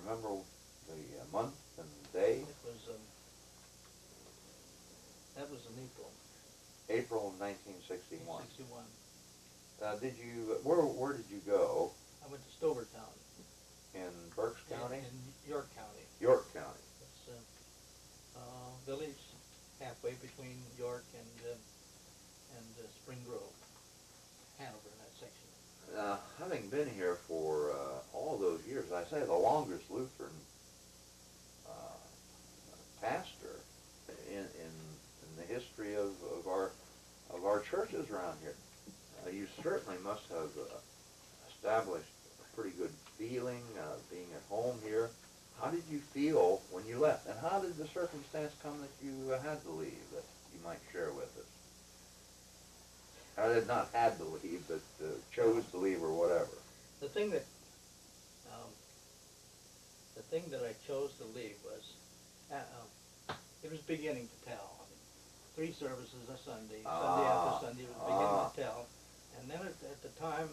remember the month and day? It was, that was in April. April of 1961. 61. Where did you go? I went to Stovertown. In Berks County? In York County. York County. It's a village halfway between York and Spring Grove, Hanover, in that section. Having been here for all those years, I say the longest Lutheran pastor in the history of our churches around here. You certainly must have established a pretty good feeling being at home here. How did you feel when you left, and how did the circumstance come that you had to leave that you might share with us? I did not had to leave, but chose to leave or whatever. The thing that I chose to leave was it was beginning to tell. I mean, 3 services a Sunday, Sunday after Sunday, it was beginning to tell. And then at the time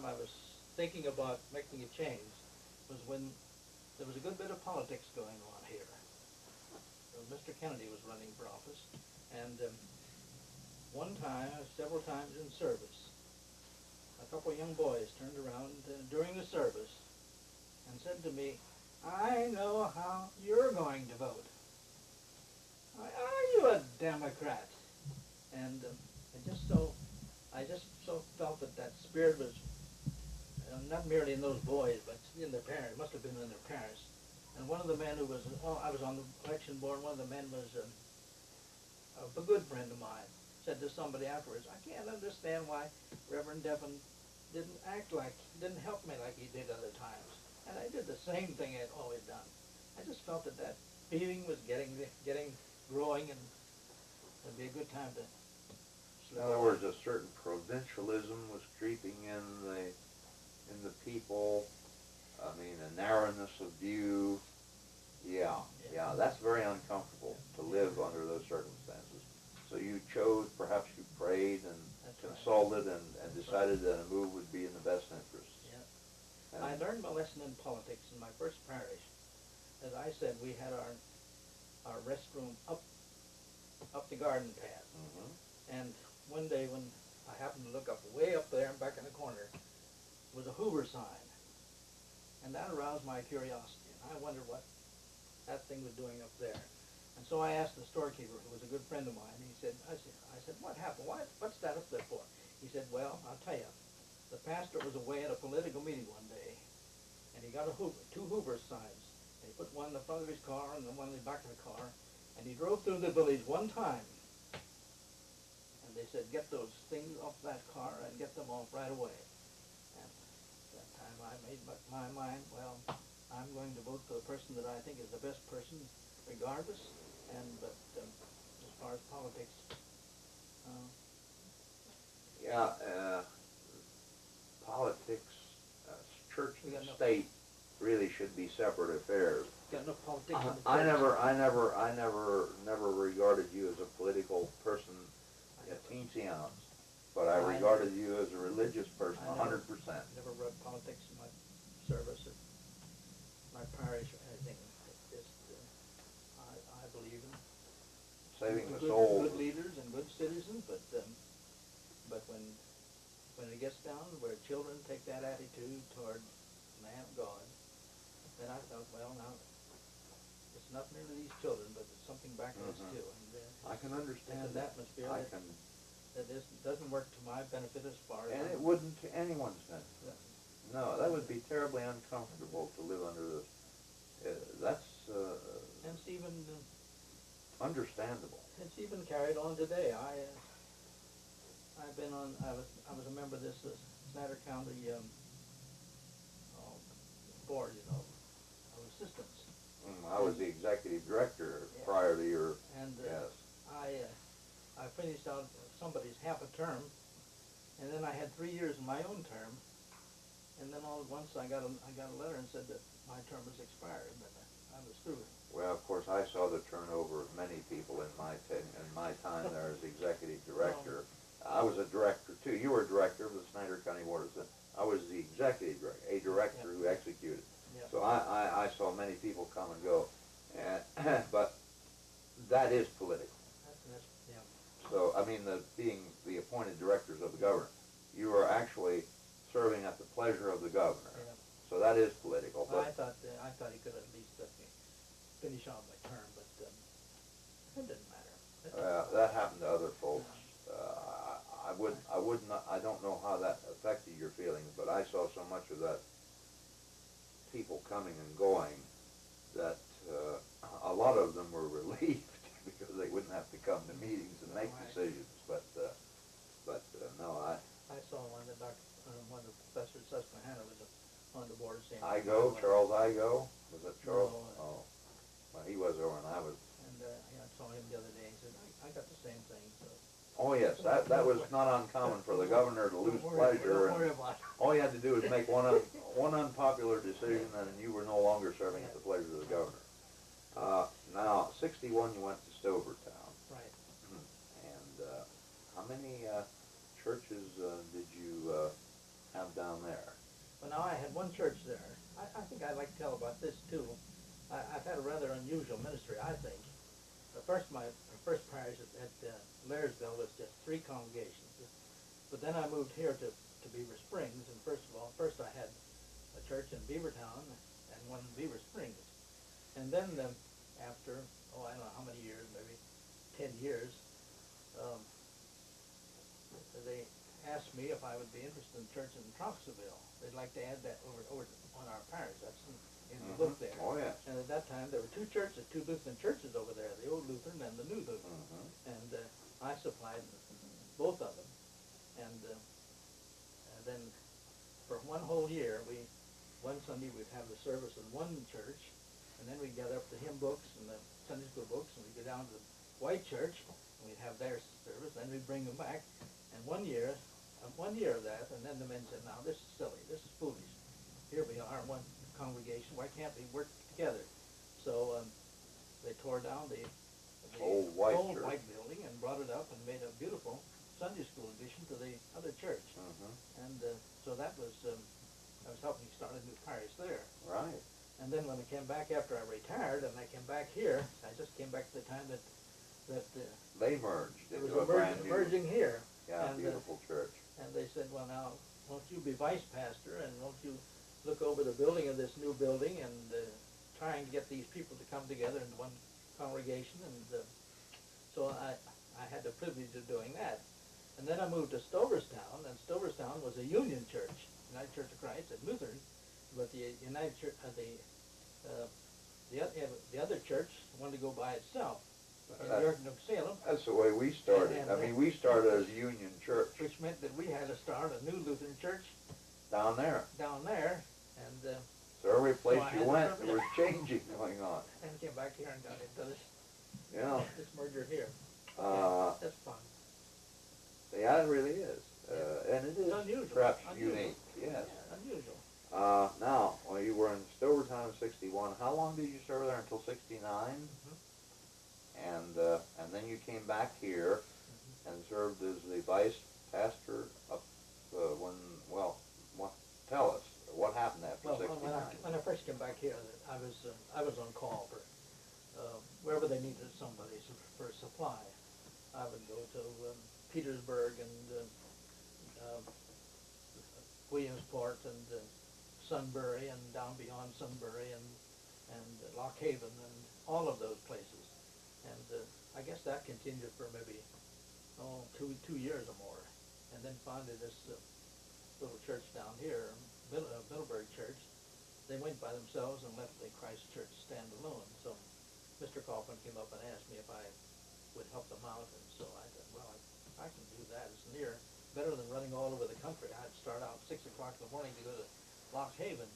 I was thinking about making a change was when there was a good bit of politics going on here. Mr. Kennedy was running for office, and one time, several times in service, a couple of young boys turned around during the service and said to me, "I know how you're going to vote. Are you a Democrat?" And I just so felt that spirit was not merely in those boys, but in their parents. It must have been in their parents. And one of the men who was, I was on the election board, one of the men was a good friend of mine, said to somebody afterwards, "I can't understand why Reverend Deppen didn't help me like he did other times." And I did the same thing I'd always done. I just felt that feeling was growing, and it'd be a good time to slip In other away. words, a certain provincialism was creeping in the people. I mean, a narrowness of view. Yeah, that's very uncomfortable to live under those circumstances. So you chose, perhaps you prayed and consulted and decided that a move would be in the best interest. Yeah. And I learned my lesson in politics in my first parish. As I said, we had our restroom up the garden path. Mm-hmm. And one day when I happened to look up, way up there back in the corner, was a Hoover sign. And that aroused my curiosity. And I wondered what that thing was doing up there. And so I asked the storekeeper, who was a good friend of mine. I said, "What happened? What's that up there for?" He said, "Well, I'll tell you. The pastor was away at a political meeting one day, and he got two Hoover signs. And he put one in the front of his car and one in the back of the car, and he drove through the village one time. And they said, 'Get those things off that car and get them off right away.' And that time I made up my mind, well, I'm going to vote for the person that I think is the best person, regardless. But as far as politics, Politics, church We got and enough. state really should be separate affairs. got enough politics in the I church. never regarded you as a political person a teensy ounce, but I I regarded you as a religious person, I never- 100%. Never read politics in my service at my parish or anything. It just, I believe in Saving the good, soul. good leaders and good citizens, but when it gets down where children take that attitude toward the man of God, then I thought, well, now it's not merely these children, but it's something back of us too. And I can understand it's an that. atmosphere I that, can, that doesn't work to my benefit as far as and I'm- it wouldn't to anyone's benefit. No, that would be terribly uncomfortable to live under this. That's and it's even understandable. it's even carried on today. I've been on. I was a member of this Snyder County board, of assistants. I was the executive director Yeah. prior to your, And yes. I finished out somebody's half a term, and then I had 3 years in my own term, and then all at once I got a letter and said that my term was expired, that I was through. Well, of course, I saw the turnover of many people in my time there as executive director. I was a director too. You were a director of the Snyder County Board of Assistants. I was the executive director, a director who executed. Yeah. So I saw many people come and go, and, but that is political. Yeah. So, I mean, being the appointed directors of the government, you are actually serving at the pleasure of the governor. Yeah. So that is political. Well, But I thought he could at least let me finish on my term, but it didn't matter. that happened to other folks. I would not. I don't know how that affected your feelings, but I saw so much of that people coming and going that a lot of them were relieved because they wouldn't have to come to meetings and make decisions. But no, I saw one of the professors at Susquehanna was on the board of St. Charles Igo, was it Charles? No, Oh, well, he was over, and I was. And I saw him the other day. He said, "I got the same thing." So. Oh yes, that was not uncommon for the governor to lose pleasure. Don't worry about it. All you had to do was make one unpopular decision, and you were no longer serving at the pleasure of the governor. Now, 61, you went to Stovertown. Right. And how many churches did you have down there? Well, now I had one church there. I think I'd like to tell about this too. I've had a rather unusual ministry, I think. My first parish at Blairsville was just 3 congregations. But then I moved here to Beaver Springs, and first I had a church in Beavertown and one in Beaver Springs. And then after, I don't know how many years, maybe 10 years, they asked me if I would be interested in church in Troxaville. They'd like to add that over on our parish. That's in the book there. Oh, yeah. And at that time, there were 2 churches, 2 Lutheran churches over there, the old Lutheran and the new Lutheran. And I supplied both of them. And then for one whole year, one Sunday we'd have the service in one church, and then we'd gather up the hymn books and the Sunday school books, and we'd go down to the white church, and we'd have their service, then we'd bring them back. And one year of that, and then the men said, "Now this is silly, this is foolish. Here we are, one congregation, why can't we work together?" So they tore down the old white building and brought it up and made a beautiful Sunday school addition to the other church. And so that was, I was helping start a new parish there. Right. And then when I came back after I retired, and I came back here, I just came back to the time that They merged it into was a brand new, merging here. yeah, And, beautiful church. And they said, "Well, now, won't you be vice pastor, and won't you look over the building of this new building and trying to get these people to come together in one congregation?" And so I had the privilege of doing that. And then I moved to Stoverstown, and Stoverstown was a Union church, United Church of Christ, and Lutheran, but the United Church, the other church wanted to go by itself in York, New Salem. That's the way we started. And, I mean, we started as a Union church Which meant that we had to start a new Lutheran church down there. And So every place So I you had went, the there was changing going on. and came back here and got into Yeah. this merger here. That's fun. Yeah, it really is. And it is It's unusual. perhaps Unusual. unique, yes. Yeah, unusual. Now, when you were in Stovertown in 61, how long did you serve there? Until 69? And then you came back here and served as the vice pastor up tell us, what happened after 69? When I first came back here, I was on call for wherever they needed somebody for supply. I would go to Petersburg and Williamsport and Sunbury and down beyond Sunbury and Lock Haven and all of those places. And I guess that continued for maybe 2 years or more. And then finally this little church down here, Middleburg Church, they went by themselves and left the Christ Church stand alone. So Mr. Kaufman came up and asked me if I would help them out, and so I said, well, I can do that. It's better than running all over the country. I'd start out 6 o'clock in the morning to go to Lock Haven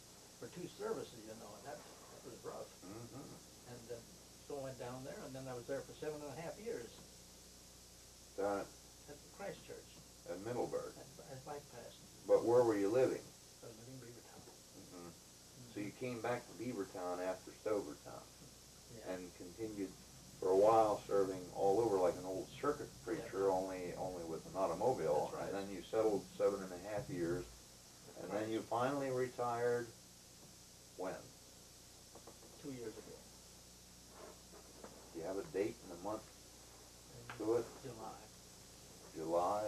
for 2 services, and that was rough. And so I went down there, and then I was there for 7.5 years. Down At the Christ Church. at Middleburg. As vice pastor. But where were you living? I was living in Beavertown. So you came back to Beavertown after Stovertown Yeah. and continued for a while serving all over like an old circuit preacher, only with an automobile. That's right. And then you settled 7.5 years, and then you finally retired when? have a date and a month in to it? July. July